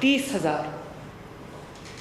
30,000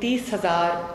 30,000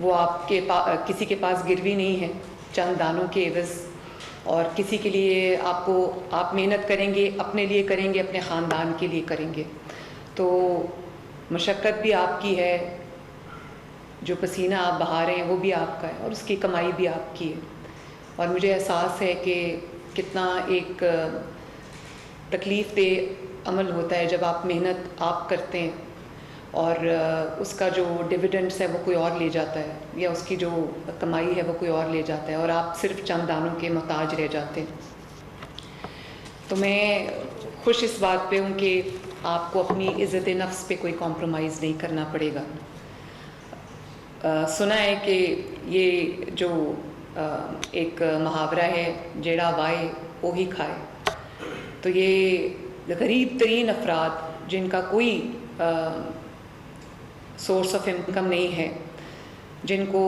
وہ آپ کے کسی کے پاس گروی نہیں ہے چند دانوں کے عوض، اور کسی کے لیے آپ محنت کریں گے، اپنے لیے کریں گے، اپنے خاندان کے لیے کریں گے، تو مشقت بھی آپ کی ہے، جو پسینہ آپ بہا رہے ہیں وہ بھی آپ کا ہے، اور اس کی کمائی بھی آپ کی ہے. اور مجھے احساس ہے کہ کتنا ایک تکلیف دہ عمل ہوتا ہے جب آپ محنت آپ کرتے ہیں اور اس کا جو ڈویڈنڈس ہے وہ کوئی اور لے جاتا ہے، یا اس کی جو کمائی ہے وہ کوئی اور لے جاتا ہے، اور آپ صرف چند دانوں کے محتاج رہ جاتے ہیں. تو میں خوش اس بات پہ ہوں کہ آپ کو اپنی عزت نفس پہ کوئی کمپرومائز نہیں کرنا پڑے گا. سنا ہے کہ یہ جو ایک محاورہ ہے جیڑا وائے وہی کھائے، تو یہ غریب ترین افراد جن کا کوئی سورس آف انکم نہیں ہے، جن کو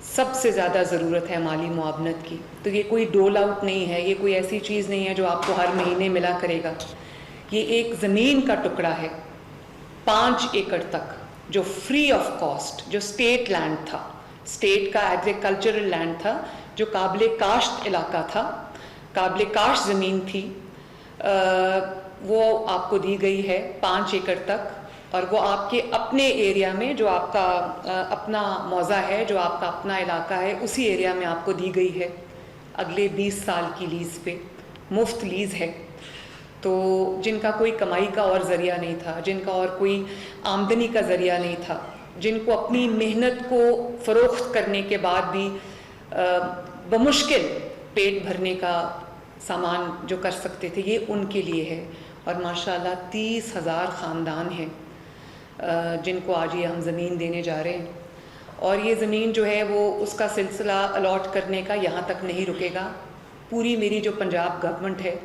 سب سے زیادہ ضرورت ہے مالی معاونت کی، تو یہ کوئی ڈول آؤٹ نہیں ہے، یہ کوئی ایسی چیز نہیں ہے جو آپ کو ہر مہینے ملا کرے گا. یہ ایک زمین کا ٹکڑا ہے 5 ایکڑ تک، جو فری آف کاسٹ، جو اسٹیٹ لینڈ تھا، اسٹیٹ کا ایگریکلچرل لینڈ تھا، جو قابل کاشت علاقہ تھا، قابل کاشت زمین تھی، وہ آپ کو دی گئی ہے 5 ایکڑ تک، اور وہ آپ کے اپنے ایریا میں جو آپ کا اپنا موضع ہے، جو آپ کا اپنا علاقہ ہے، اسی ایریا میں آپ کو دی گئی ہے اگلے 20 سال کی لیز پہ، مفت لیز ہے. تو جن کا کوئی کمائی کا اور ذریعہ نہیں تھا، جن کا اور کوئی آمدنی کا ذریعہ نہیں تھا، جن کو اپنی محنت کو فروخت کرنے کے بعد بھی بمشکل پیٹ بھرنے کا سامان جو کر سکتے تھے، یہ ان کے لیے ہے. اور ماشاءاللہ 30,000 خاندان ہیں جن کو آج یہ ہم زمین دینے جا رہے ہیں. اور یہ زمین جو ہے وہ اس کا سلسلہ الاٹ کرنے کا یہاں تک نہیں رکے گا. پوری میری جو پنجاب گورنمنٹ ہے،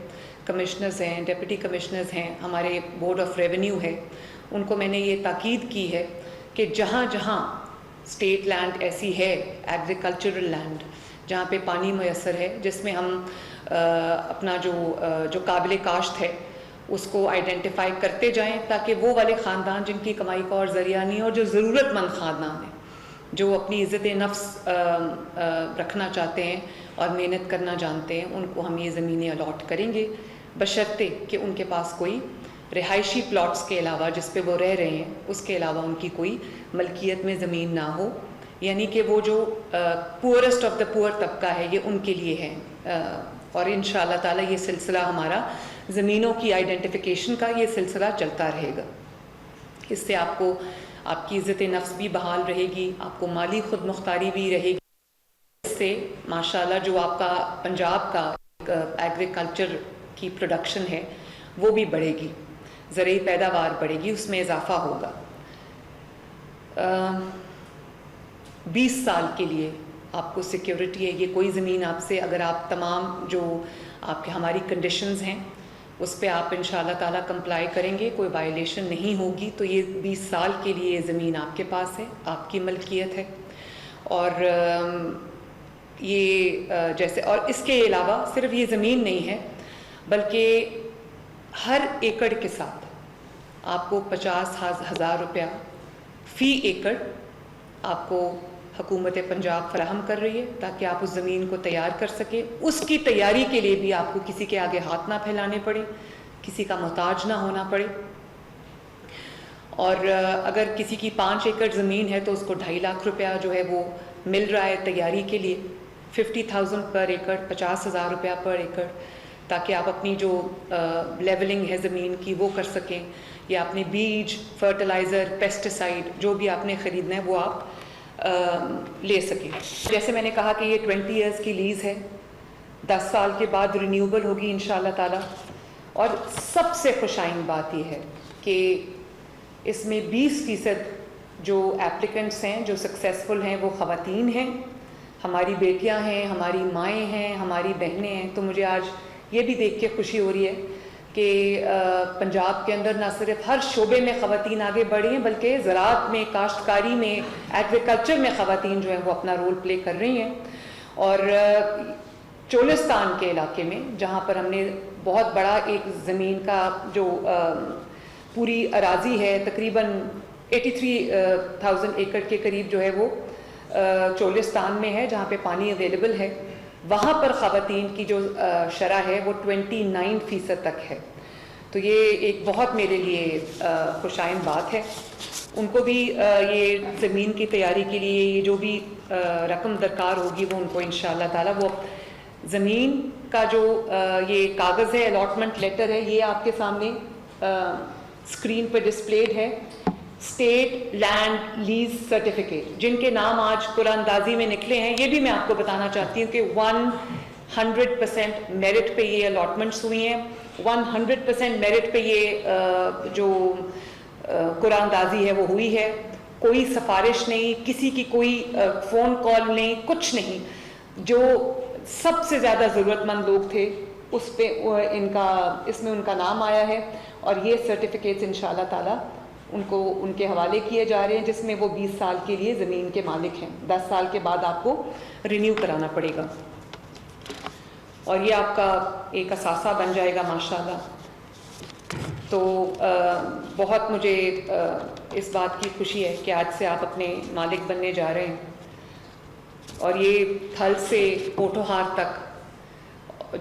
کمشنرز ہیں، ڈپٹی کمشنرز ہیں، ہمارے بورڈ آف ریونیو ہے، ان کو میں نے یہ تاکید کی ہے کہ جہاں جہاں اسٹیٹ لینڈ ایسی ہے، ایگریکلچرل لینڈ، جہاں پہ پانی میسر ہے، جس میں ہم اپنا جو قابل کاشت ہے اس کو آئیڈینٹیفائی کرتے جائیں، تاکہ وہ والے خاندان جن کی کمائی کا اور ذریعہ نہیں، اور جو ضرورت مند خاندان ہیں، جو اپنی عزت نفس رکھنا چاہتے ہیں اور محنت کرنا جانتے ہیں، ان کو ہم یہ زمینیں الاٹ کریں گے، بشرطے کہ ان کے پاس کوئی رہائشی پلاٹس کے علاوہ، جس پہ وہ رہ رہے ہیں، اس کے علاوہ ان کی کوئی ملکیت میں زمین نہ ہو. یعنی کہ وہ جو پورسٹ آف دا پور طبقہ ہے، یہ ان کے لیے ہے. اور انشاءاللہ تعالیٰ یہ سلسلہ ہمارا زمینوں کی آئیڈینٹیفیکیشن کا یہ سلسلہ چلتا رہے گا. اس سے آپ کو آپ کی عزت نفس بھی بحال رہے گی، آپ کو مالی خود مختاری بھی رہے گی. اس سے ماشاءاللہ جو آپ کا پنجاب کا ایگریکلچر کی پروڈکشن ہے وہ بھی بڑھے گی، زرعی پیداوار بڑھے گی، اس میں اضافہ ہوگا. 20 سال کے لیے آپ کو سیکیورٹی ہے. یہ کوئی زمین آپ سے، اگر آپ تمام جو آپ کے ہماری کنڈیشنز ہیں اس پہ آپ انشاءاللہ تعالیٰ کمپلائی کریں گے، کوئی وائلیشن نہیں ہوگی، تو یہ 20 سال کے لیے یہ زمین آپ کے پاس ہے، آپ کی ملکیت ہے. اور یہ جیسے، اور اس کے علاوہ صرف یہ زمین نہیں ہے، بلکہ ہر ایکڑ کے ساتھ آپ کو 50,000 روپیہ فی ایکڑ آپ کو حکومت پنجاب فراہم کر رہی ہے، تاکہ آپ اس زمین کو تیار کر سکیں. اس کی تیاری کے لیے بھی آپ کو کسی کے آگے ہاتھ نہ پھیلانے پڑے، کسی کا محتاج نہ ہونا پڑے. اور اگر کسی کی 5 ایکڑ زمین ہے تو اس کو 2.5 لاکھ روپیہ جو ہے وہ مل رہا ہے تیاری کے لیے، 50,000 پر ایکڑ، 50,000 روپیہ پر ایکڑ، تاکہ آپ اپنی جو لیولنگ ہے زمین کی وہ کر سکیں، یا اپنے بیج، فرٹیلائزر، پیسٹیسائڈ جو بھی آپ نے خریدنا ہے وہ آپ لے سکیں. جیسے میں نے کہا کہ یہ 20 ایئرز کی لیز ہے، 10 سال کے بعد رینیوبل ہوگی انشاءاللہ تعالیٰ. اور سب سے خوشائن بات یہ ہے کہ اس میں 20% جو ایپلیکنٹس ہیں، جو سکسیزفل ہیں، وہ خواتین ہیں، ہماری بیٹیاں ہیں، ہماری مائیں ہیں، ہماری بہنیں ہیں. تو مجھے آج یہ بھی دیکھ کے خوشی ہو رہی ہے کہ پنجاب کے اندر نہ صرف ہر شعبے میں خواتین آگے بڑھی ہیں، بلکہ زراعت میں، کاشتکاری میں، ایگریکلچر میں خواتین جو ہیں وہ اپنا رول پلے کر رہی ہیں. اور چولستان کے علاقے میں، جہاں پر ہم نے بہت بڑا ایک زمین کا جو پوری اراضی ہے، تقریباً 83,000 ایکڑ کے قریب جو ہے وہ چولستان میں ہے جہاں پہ پانی اویلیبل ہے، وہاں پر خواتین کی جو شرح ہے وہ 29% تک ہے. تو یہ ایک بہت میرے لیے خوش آئند بات ہے. ان کو بھی یہ زمین کی تیاری کے لیے یہ جو بھی رقم درکار ہوگی وہ ان کو انشاءاللہ تعالی وہ زمین کا جو یہ کاغذ ہے، الاٹمنٹ لیٹر ہے، یہ آپ کے سامنے اسکرین پہ ڈسپلیڈ ہے. اسٹیٹ لینڈ لیز سرٹیفکیٹ جن کے نام آج قرآن اندازی میں نکلے ہیں، یہ بھی میں آپ کو بتانا چاہتی ہوں کہ 100% میرٹ پہ یہ الاٹمنٹس ہوئی ہیں. 100% میرٹ پہ یہ جو قرآن اندازی ہے وہ ہوئی ہے. کوئی سفارش نہیں، کسی کی کوئی فون کال نہیں، کچھ نہیں. جو سب سے زیادہ ضرورت مند لوگ تھے اس پہ اس میں ان کا نام آیا ہے، اور یہ سرٹیفکیٹس انشاءاللہ تعالی ان کے حوالے کیے جا رہے ہیں، جس میں وہ 20 سال کے لیے زمین کے مالک ہیں. 10 سال کے بعد آپ کو رینیو کرانا پڑے گا، اور یہ آپ کا ایک اثاثہ بن جائے گا ماشاءاللہ. تو بہت مجھے اس بات کی خوشی ہے کہ آج سے آپ اپنے مالک بننے جا رہے ہیں. اور یہ تھل سے پوٹوہار تک،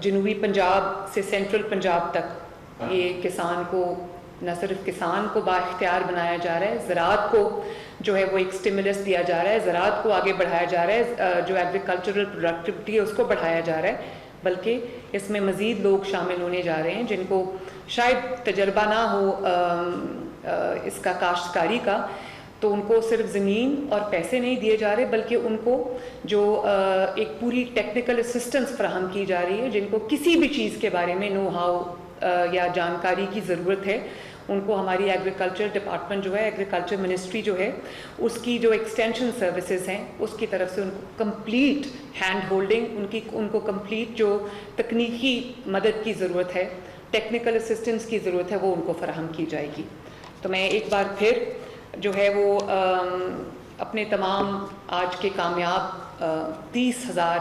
جنوبی پنجاب سے سینٹرل پنجاب تک، یہ کسان کو نہ صرف کسان کو بااختیار بنایا جا رہا ہے، زراعت کو جو ہے وہ ایک اسٹیمولس دیا جا رہا ہے، زراعت کو آگے بڑھایا جا رہا ہے، جو ایگریکلچرل پروڈکٹیوٹی ہے اس کو بڑھایا جا رہا ہے. بلکہ اس میں مزید لوگ شامل ہونے جا رہے ہیں جن کو شاید تجربہ نہ ہو اس کا کاشتکاری کا، تو ان کو صرف زمین اور پیسے نہیں دیے جا رہے، بلکہ ان کو جو ایک پوری ٹیکنیکل اسسٹنس فراہم کی جا رہی ہے. جن کو کسی بھی چیز کے بارے میں نو ہاؤ یا جانکاری کی ضرورت ہے، ان کو ہماری ایگریکلچر ڈپارٹمنٹ جو ہے، ایگریکلچر منسٹری جو ہے، اس کی جو ایکسٹینشن سروسز ہیں اس کی طرف سے ان کو کمپلیٹ ہینڈ ہولڈنگ، ان کو کمپلیٹ جو تکنیکی مدد کی ضرورت ہے، ٹیکنیکل اسسٹنس کی ضرورت ہے، وہ ان کو فراہم کی جائے گی. تو میں ایک بار پھر جو ہے وہ اپنے تمام آج کے کامیاب 30,000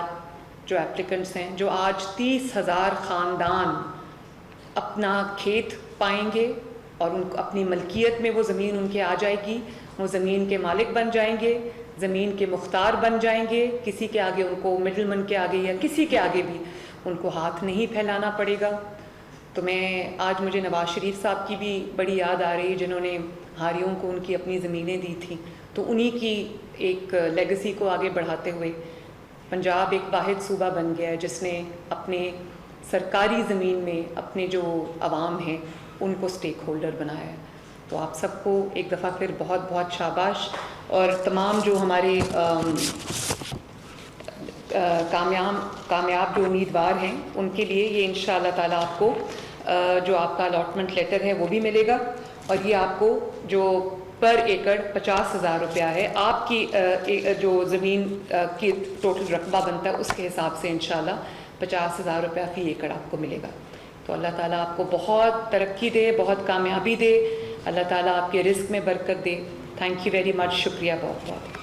جو اپلیکنٹس ہیں، جو آج 30,000 خاندان اپنا کھیت پائیں گے اور ان کو اپنی ملکیت میں وہ زمین ان کے آ جائے گی، وہ زمین کے مالک بن جائیں گے، زمین کے مختار بن جائیں گے. کسی کے آگے ان کو مڈل مین کے آگے یا کسی کے آگے بھی ان کو ہاتھ نہیں پھیلانا پڑے گا. تو آج مجھے نواز شریف صاحب کی بھی بڑی یاد آ رہی ہے، جنہوں نے ہاریوں کو ان کی اپنی زمینیں دی تھیں. تو انہی کی ایک لیگسی کو آگے بڑھاتے ہوئے پنجاب ایک واحد صوبہ بن گیا ہے جس نے اپنے سرکاری زمین میں اپنے جو عوام ہیں ان کو اسٹیک ہولڈر بنایا ہے. تو آپ سب کو ایک دفعہ پھر بہت بہت شاباش. اور تمام جو ہمارے کامیاب جو امیدوار ہیں ان کے لیے یہ انشاءاللہ تعالیٰ آپ کو جو آپ کا الاٹمنٹ لیٹر ہے وہ بھی ملے گا. اور یہ آپ کو جو پر ایکڑ 50,000 روپیہ ہے، آپ کی جو زمین کی ٹوٹل رقبہ بنتا ہے اس کے حساب سے انشاءاللہ 50,000 روپیہ فی ایکڑ آپ کو ملے گا. تو اللہ تعالیٰ آپ کو بہت ترقی دے، بہت کامیابی دے، اللہ تعالیٰ آپ کے رزق میں برکت دے. Thank you very much. شکریہ بہت بہت.